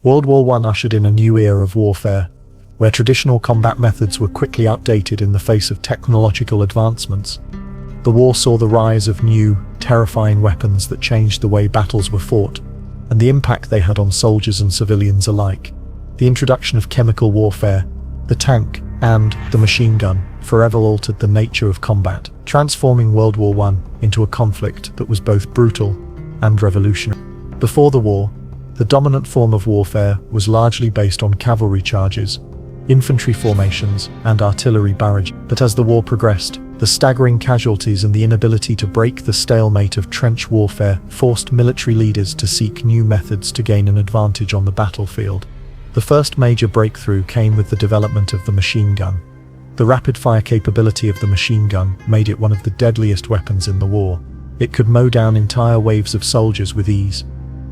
World War I ushered in a new era of warfare, where traditional combat methods were quickly outdated in the face of technological advancements. The war saw the rise of new, terrifying weapons that changed the way battles were fought, and the impact they had on soldiers and civilians alike. The introduction of chemical warfare, the tank, and the machine gun forever altered the nature of combat, transforming World War I into a conflict that was both brutal and revolutionary. Before the war, the dominant form of warfare was largely based on cavalry charges, infantry formations, and artillery barrage. But as the war progressed, the staggering casualties and the inability to break the stalemate of trench warfare forced military leaders to seek new methods to gain an advantage on the battlefield. The first major breakthrough came with the development of the machine gun. The rapid-fire capability of the machine gun made it one of the deadliest weapons in the war. It could mow down entire waves of soldiers with ease,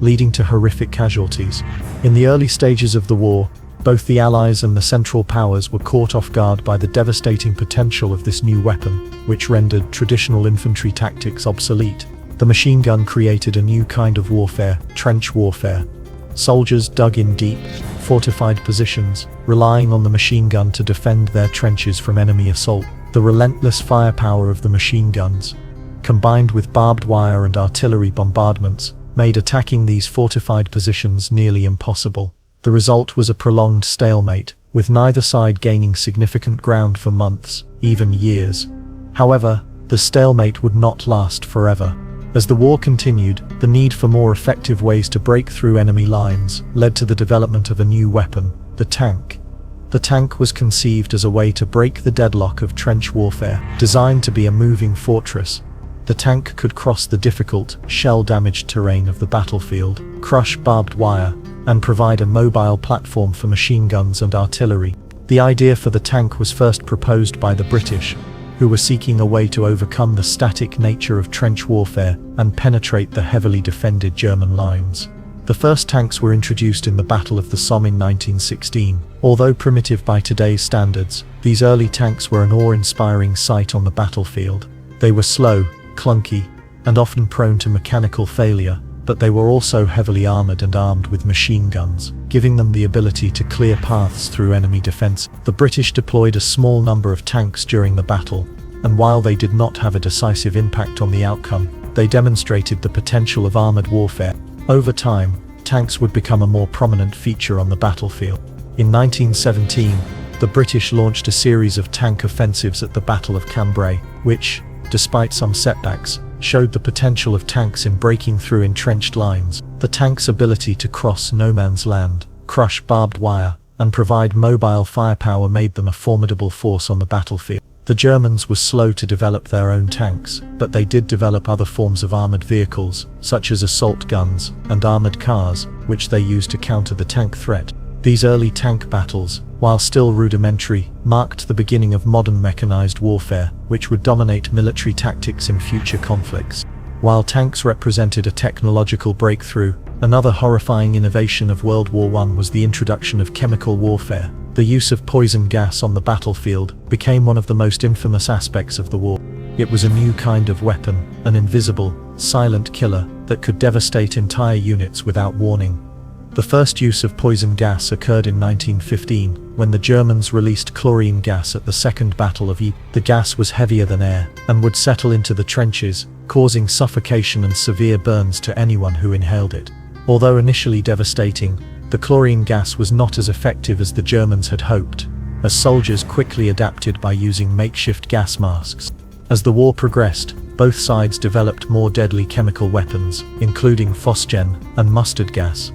leading to horrific casualties. In the early stages of the war, both the Allies and the Central Powers were caught off guard by the devastating potential of this new weapon, which rendered traditional infantry tactics obsolete. The machine gun created a new kind of warfare, trench warfare. Soldiers dug in deep, fortified positions, relying on the machine gun to defend their trenches from enemy assault. The relentless firepower of the machine guns, combined with barbed wire and artillery bombardments, made attacking these fortified positions nearly impossible. The result was a prolonged stalemate, with neither side gaining significant ground for months, even years. However, the stalemate would not last forever. As the war continued, the need for more effective ways to break through enemy lines led to the development of a new weapon, the tank. The tank was conceived as a way to break the deadlock of trench warfare. Designed to be a moving fortress, the tank could cross the difficult, shell-damaged terrain of the battlefield, crush barbed wire, and provide a mobile platform for machine guns and artillery. The idea for the tank was first proposed by the British, who were seeking a way to overcome the static nature of trench warfare and penetrate the heavily defended German lines. The first tanks were introduced in the Battle of the Somme in 1916. Although primitive by today's standards, these early tanks were an awe-inspiring sight on the battlefield. They were slow, clunky, and often prone to mechanical failure, but they were also heavily armored and armed with machine guns, giving them the ability to clear paths through enemy defense. The British deployed a small number of tanks during the battle, and while they did not have a decisive impact on the outcome, they demonstrated the potential of armored warfare. Over time, tanks would become a more prominent feature on the battlefield. In 1917, the British launched a series of tank offensives at the Battle of Cambrai, which, despite some setbacks, showed the potential of tanks in breaking through entrenched lines. The tank's ability to cross no man's land, crush barbed wire, and provide mobile firepower made them a formidable force on the battlefield. The Germans were slow to develop their own tanks, but they did develop other forms of armored vehicles, such as assault guns and armored cars, which they used to counter the tank threat. These early tank battles, while still rudimentary, marked the beginning of modern mechanized warfare, which would dominate military tactics in future conflicts. While tanks represented a technological breakthrough, another horrifying innovation of World War I was the introduction of chemical warfare. The use of poison gas on the battlefield became one of the most infamous aspects of the war. It was a new kind of weapon, an invisible, silent killer that could devastate entire units without warning. The first use of poison gas occurred in 1915, when the Germans released chlorine gas at the Second Battle of Ypres. The gas was heavier than air, and would settle into the trenches, causing suffocation and severe burns to anyone who inhaled it. Although initially devastating, the chlorine gas was not as effective as the Germans had hoped, as soldiers quickly adapted by using makeshift gas masks. As the war progressed, both sides developed more deadly chemical weapons, including phosgen and mustard gas.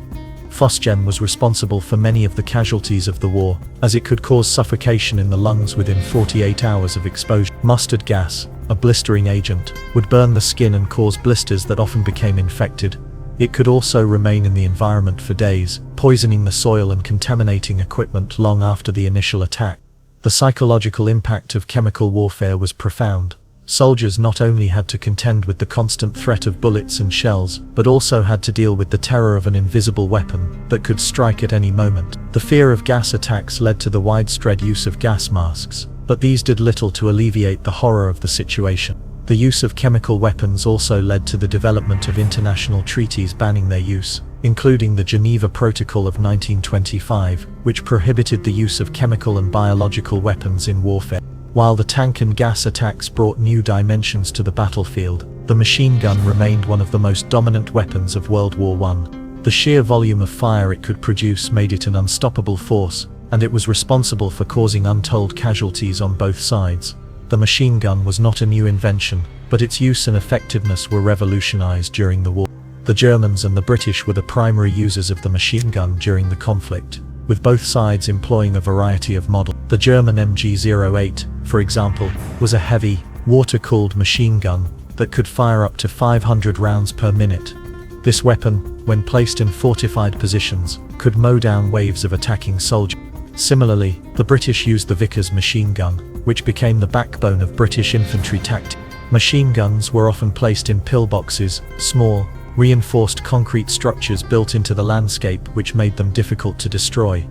Phosgen was responsible for many of the casualties of the war, as it could cause suffocation in the lungs within 48 hours of exposure. Mustard gas, a blistering agent, would burn the skin and cause blisters that often became infected. It could also remain in the environment for days, poisoning the soil and contaminating equipment long after the initial attack. The psychological impact of chemical warfare was profound. Soldiers not only had to contend with the constant threat of bullets and shells, but also had to deal with the terror of an invisible weapon that could strike at any moment. The fear of gas attacks led to the widespread use of gas masks, but these did little to alleviate the horror of the situation. The use of chemical weapons also led to the development of international treaties banning their use. including the Geneva Protocol of 1925, which prohibited the use of chemical and biological weapons in warfare. While the tank and gas attacks brought new dimensions to the battlefield, the machine gun remained one of the most dominant weapons of World War I. The sheer volume of fire it could produce made it an unstoppable force, and it was responsible for causing untold casualties on both sides. The machine gun was not a new invention, but its use and effectiveness were revolutionized during the war. The Germans and the British were the primary users of the machine gun during the conflict, with both sides employing a variety of models. The German MG-08, for example, was a heavy, water-cooled machine gun that could fire up to 500 rounds per minute. This weapon, when placed in fortified positions, could mow down waves of attacking soldiers. Similarly, the British used the Vickers machine gun, which became the backbone of British infantry tactics. Machine guns were often placed in pillboxes, small, reinforced concrete structures built into the landscape which made them difficult to destroy.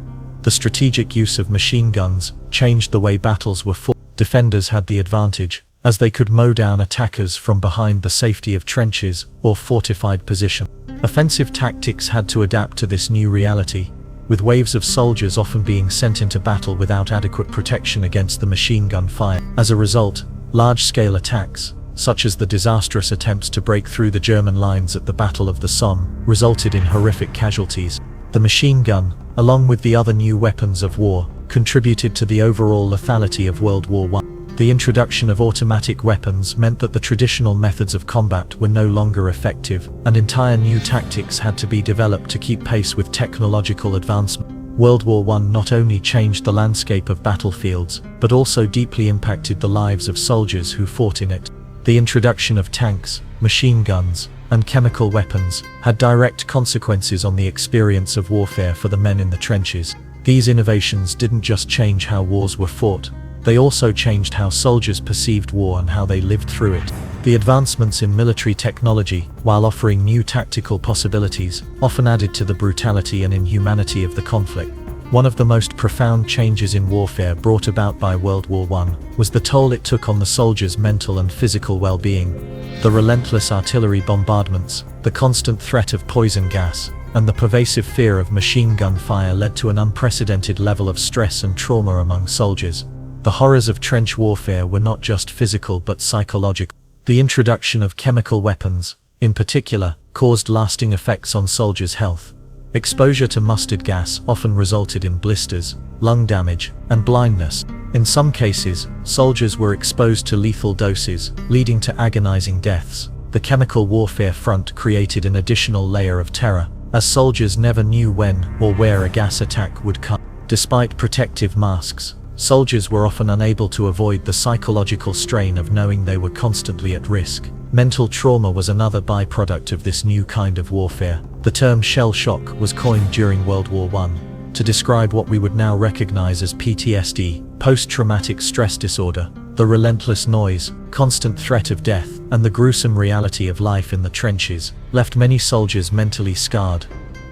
The strategic use of machine guns changed the way battles were fought. Defenders had the advantage, as they could mow down attackers from behind the safety of trenches or fortified positions. Offensive tactics had to adapt to this new reality, with waves of soldiers often being sent into battle without adequate protection against the machine gun fire. As a result, large-scale attacks, such as the disastrous attempts to break through the German lines at the Battle of the Somme, resulted in horrific casualties. The machine gun, along with the other new weapons of war, contributed to the overall lethality of World War I. The introduction of automatic weapons meant that the traditional methods of combat were no longer effective, and entire new tactics had to be developed to keep pace with technological advancement. World War I not only changed the landscape of battlefields, but also deeply impacted the lives of soldiers who fought in it. The introduction of tanks, machine guns, and chemical weapons had direct consequences on the experience of warfare for the men in the trenches. These innovations didn't just change how wars were fought, they also changed how soldiers perceived war and how they lived through it. The advancements in military technology, while offering new tactical possibilities, often added to the brutality and inhumanity of the conflict. One of the most profound changes in warfare brought about by World War I was the toll it took on the soldiers' mental and physical well-being. The relentless artillery bombardments, the constant threat of poison gas, and the pervasive fear of machine gun fire led to an unprecedented level of stress and trauma among soldiers. The horrors of trench warfare were not just physical but psychological. The introduction of chemical weapons, in particular, caused lasting effects on soldiers' health. Exposure to mustard gas often resulted in blisters, lung damage, and blindness. In some cases, soldiers were exposed to lethal doses, leading to agonizing deaths. The chemical warfare front created an additional layer of terror, as soldiers never knew when or where a gas attack would come. Despite protective masks, soldiers were often unable to avoid the psychological strain of knowing they were constantly at risk. Mental trauma was another byproduct of this new kind of warfare. The term shell shock was coined during World War I to describe what we would now recognize as PTSD, post-traumatic stress disorder. The relentless noise, constant threat of death, and the gruesome reality of life in the trenches left many soldiers mentally scarred.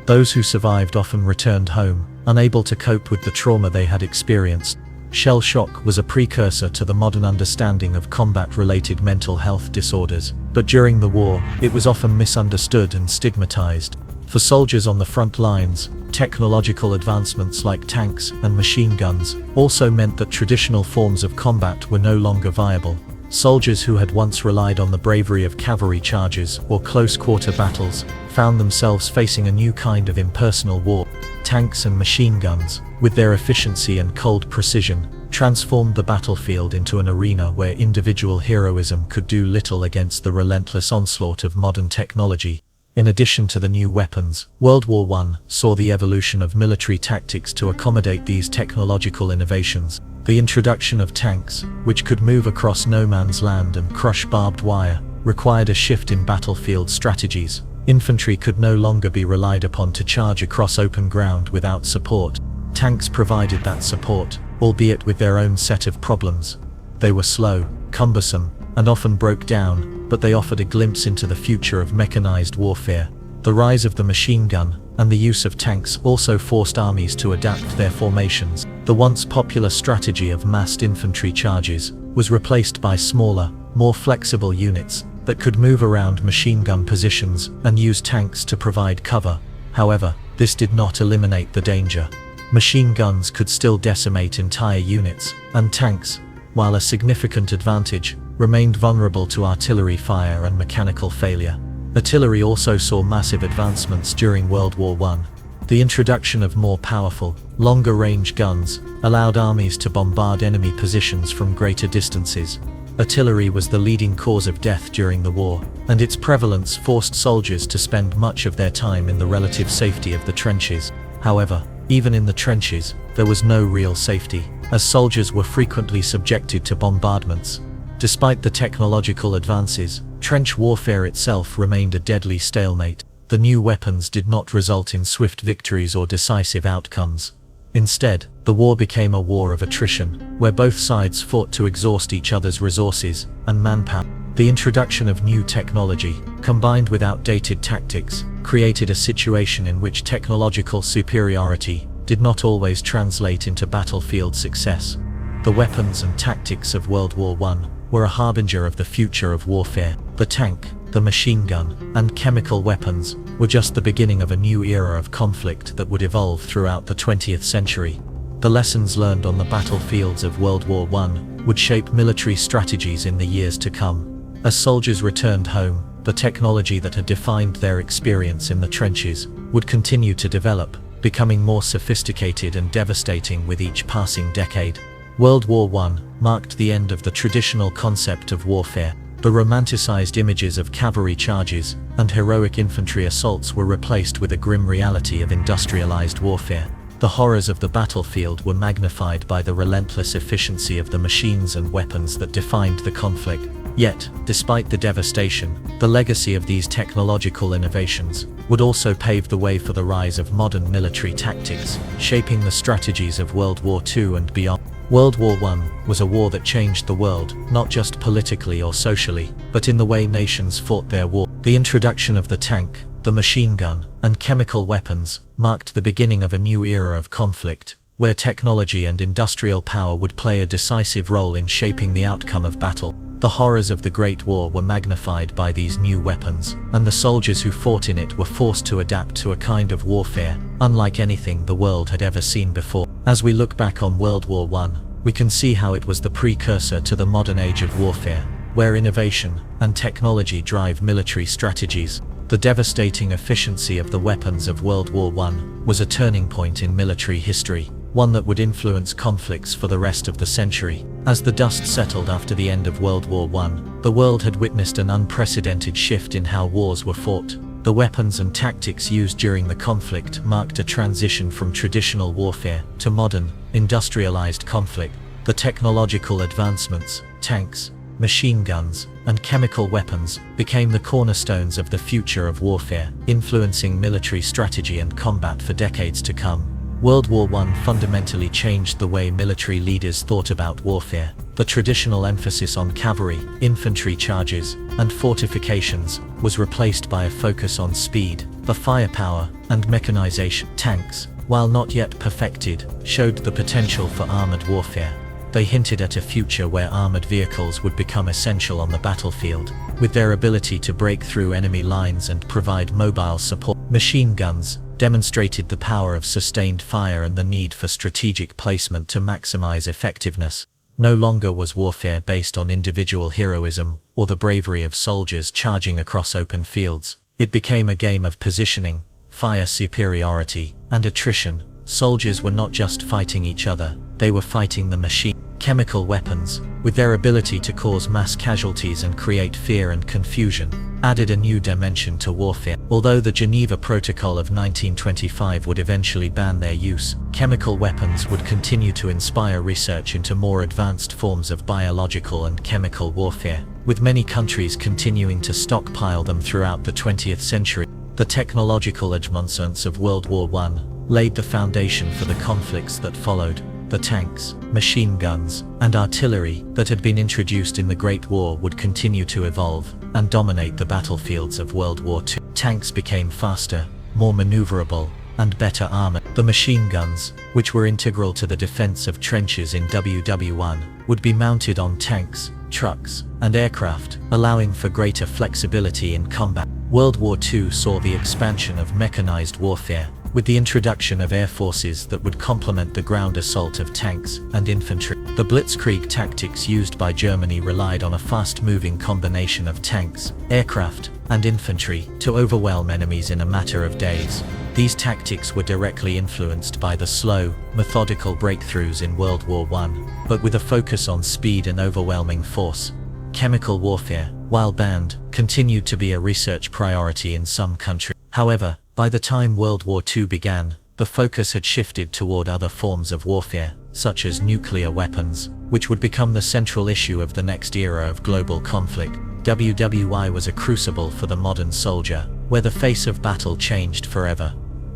Those who survived often returned home, unable to cope with the trauma they had experienced. Shell shock was a precursor to the modern understanding of combat-related mental health disorders, but during the war, it was often misunderstood and stigmatized. For soldiers on the front lines, technological advancements like tanks and machine guns also meant that traditional forms of combat were no longer viable. Soldiers who had once relied on the bravery of cavalry charges or close-quarter battles found themselves facing a new kind of impersonal war. Tanks and machine guns, with their efficiency and cold precision, transformed the battlefield into an arena where individual heroism could do little against the relentless onslaught of modern technology. In addition to the new weapons, World War I saw the evolution of military tactics to accommodate these technological innovations. The introduction of tanks, which could move across no man's land and crush barbed wire, required a shift in battlefield strategies. Infantry could no longer be relied upon to charge across open ground without support. Tanks provided that support, albeit with their own set of problems. They were slow, cumbersome, and often broke down, but they offered a glimpse into the future of mechanized warfare. The rise of the machine gun and the use of tanks also forced armies to adapt their formations. The once popular strategy of massed infantry charges was replaced by smaller, more flexible units that could move around machine gun positions and use tanks to provide cover. However, this did not eliminate the danger. Machine guns could still decimate entire units, and tanks, while a significant advantage, remained vulnerable to artillery fire and mechanical failure. Artillery also saw massive advancements during World War I. The introduction of more powerful, longer-range guns allowed armies to bombard enemy positions from greater distances. Artillery was the leading cause of death during the war, and its prevalence forced soldiers to spend much of their time in the relative safety of the trenches. However, even in the trenches, there was no real safety, as soldiers were frequently subjected to bombardments. Despite the technological advances, trench warfare itself remained a deadly stalemate. The new weapons did not result in swift victories or decisive outcomes. Instead, the war became a war of attrition, where both sides fought to exhaust each other's resources and manpower. The introduction of new technology, combined with outdated tactics, created a situation in which technological superiority did not always translate into battlefield success. The weapons and tactics of World War I were a harbinger of the future of warfare. The tank, the machine gun, and chemical weapons were just the beginning of a new era of conflict that would evolve throughout the 20th century. The lessons learned on the battlefields of World War I would shape military strategies in the years to come. As soldiers returned home, the technology that had defined their experience in the trenches would continue to develop, becoming more sophisticated and devastating with each passing decade. World War I marked the end of the traditional concept of warfare. The romanticized images of cavalry charges and heroic infantry assaults were replaced with a grim reality of industrialized warfare. The horrors of the battlefield were magnified by the relentless efficiency of the machines and weapons that defined the conflict. Yet, despite the devastation, the legacy of these technological innovations would also pave the way for the rise of modern military tactics, shaping the strategies of World War II and beyond. World War I was a war that changed the world, not just politically or socially, but in the way nations fought their war. The introduction of the tank, the machine gun, and chemical weapons marked the beginning of a new era of conflict, where technology and industrial power would play a decisive role in shaping the outcome of battle. The horrors of the Great War were magnified by these new weapons, and the soldiers who fought in it were forced to adapt to a kind of warfare unlike anything the world had ever seen before. As we look back on World War I, we can see how it was the precursor to the modern age of warfare, where innovation and technology drive military strategies. The devastating efficiency of the weapons of World War I was a turning point in military history, one that would influence conflicts for the rest of the century. As the dust settled after the end of World War I, the world had witnessed an unprecedented shift in how wars were fought. The weapons and tactics used during the conflict marked a transition from traditional warfare to modern, industrialized conflict. The technological advancements, tanks, machine guns, and chemical weapons became the cornerstones of the future of warfare, influencing military strategy and combat for decades to come. World War I fundamentally changed the way military leaders thought about warfare. The traditional emphasis on cavalry, infantry charges, and fortifications was replaced by a focus on speed, the firepower, and mechanization. Tanks, while not yet perfected, showed the potential for armored warfare. They hinted at a future where armored vehicles would become essential on the battlefield, with their ability to break through enemy lines and provide mobile support. Machine guns demonstrated the power of sustained fire and the need for strategic placement to maximize effectiveness. No longer was warfare based on individual heroism or the bravery of soldiers charging across open fields. It became a game of positioning, fire superiority, and attrition. Soldiers were not just fighting each other, they were fighting the machine. Chemical weapons, with their ability to cause mass casualties and create fear and confusion, added a new dimension to warfare. Although the Geneva Protocol of 1925 would eventually ban their use, chemical weapons would continue to inspire research into more advanced forms of biological and chemical warfare, with many countries continuing to stockpile them throughout the 20th century. The technological advancements of World War I laid the foundation for the conflicts that followed. The tanks, machine guns, and artillery that had been introduced in the Great War would continue to evolve and dominate the battlefields of World War II. Tanks became faster, more maneuverable, and better armored. The machine guns, which were integral to the defense of trenches in WWI, would be mounted on tanks, trucks, and aircraft, allowing for greater flexibility in combat. World War II saw the expansion of mechanized warfare, with the introduction of air forces that would complement the ground assault of tanks and infantry. The blitzkrieg tactics used by Germany relied on a fast-moving combination of tanks, aircraft, and infantry to overwhelm enemies in a matter of days. These tactics were directly influenced by the slow, methodical breakthroughs in World War I, but with a focus on speed and overwhelming force. Chemical warfare, while banned, continued to be a research priority in some countries. However, by the time World War II began, the focus had shifted toward other forms of warfare, such as nuclear weapons, which would become the central issue of the next era of global conflict. WWI was a crucible for the modern soldier, where the face of battle changed forever.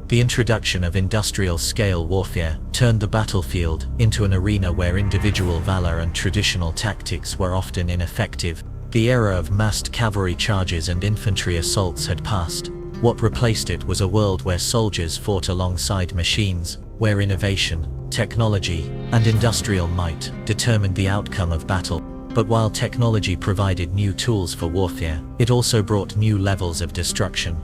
The introduction of industrial-scale warfare turned the battlefield into an arena where individual valor and traditional tactics were often ineffective. The era of massed cavalry charges and infantry assaults had passed. What replaced it was a world where soldiers fought alongside machines, where innovation, technology, and industrial might determined the outcome of battle. But while technology provided new tools for warfare, it also brought new levels of destruction.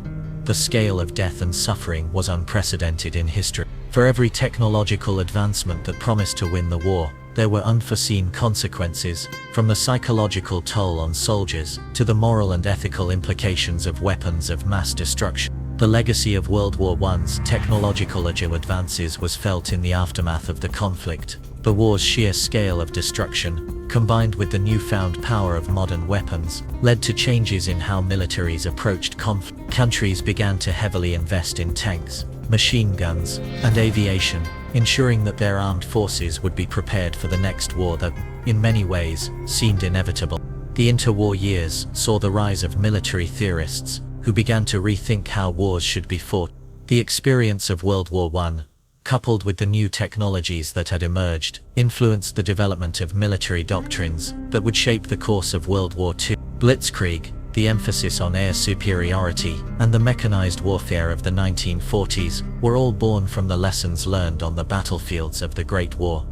The scale of death and suffering was unprecedented in history. For every technological advancement that promised to win the war, there were unforeseen consequences, from the psychological toll on soldiers to the moral and ethical implications of weapons of mass destruction. The legacy of World War I's technological advances was felt in the aftermath of the conflict. The war's sheer scale of destruction, combined with the newfound power of modern weapons, led to changes in how militaries approached conflict. Countries began to heavily invest in tanks, machine guns, and aviation, ensuring that their armed forces would be prepared for the next war that, in many ways, seemed inevitable. The interwar years saw the rise of military theorists, who began to rethink how wars should be fought. The experience of World War I, coupled with the new technologies that had emerged, influenced the development of military doctrines that would shape the course of World War II. Blitzkrieg, the emphasis on air superiority, and the mechanized warfare of the 1940s were all born from the lessons learned on the battlefields of the Great War.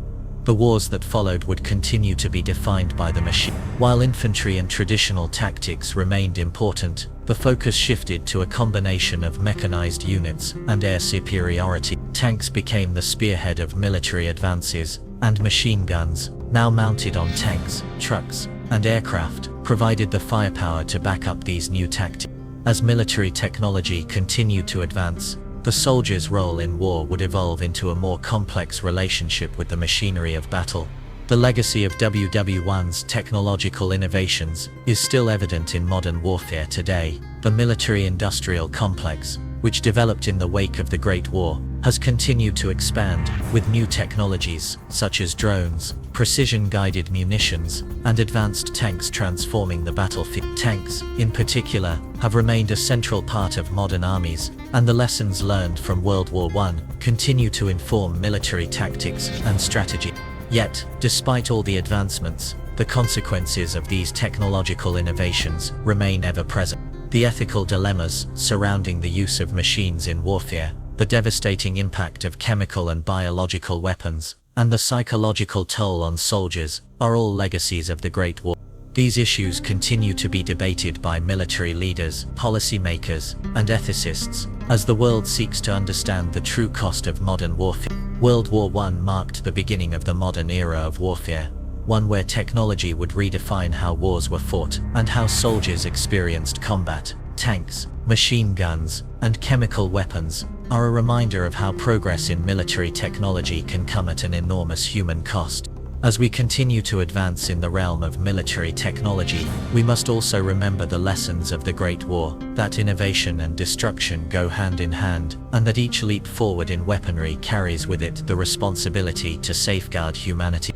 The wars that followed would continue to be defined by the machine. While infantry and traditional tactics remained important, the focus shifted to a combination of mechanized units and air superiority. Tanks became the spearhead of military advances, and machine guns, now mounted on tanks, trucks, and aircraft, provided the firepower to back up these new tactics. As military technology continued to advance, the soldier's role in war would evolve into a more complex relationship with the machinery of battle. The legacy of WW1's technological innovations is still evident in modern warfare today. The military-industrial complex, which developed in the wake of the Great War, has continued to expand, with new technologies such as drones, precision-guided munitions, and advanced tanks transforming the battlefield. Tanks, in particular, have remained a central part of modern armies, and the lessons learned from World War I continue to inform military tactics and strategy. Yet, despite all the advancements, the consequences of these technological innovations remain ever present. The ethical dilemmas surrounding the use of machines in warfare, the devastating impact of chemical and biological weapons, and the psychological toll on soldiers are all legacies of the Great War. These issues continue to be debated by military leaders, policymakers, and ethicists, as the world seeks to understand the true cost of modern warfare. World War I marked the beginning of the modern era of warfare, one where technology would redefine how wars were fought and how soldiers experienced combat. Tanks, machine guns, and chemical weapons are a reminder of how progress in military technology can come at an enormous human cost. As we continue to advance in the realm of military technology, we must also remember the lessons of the Great War, that innovation and destruction go hand in hand, and that each leap forward in weaponry carries with it the responsibility to safeguard humanity.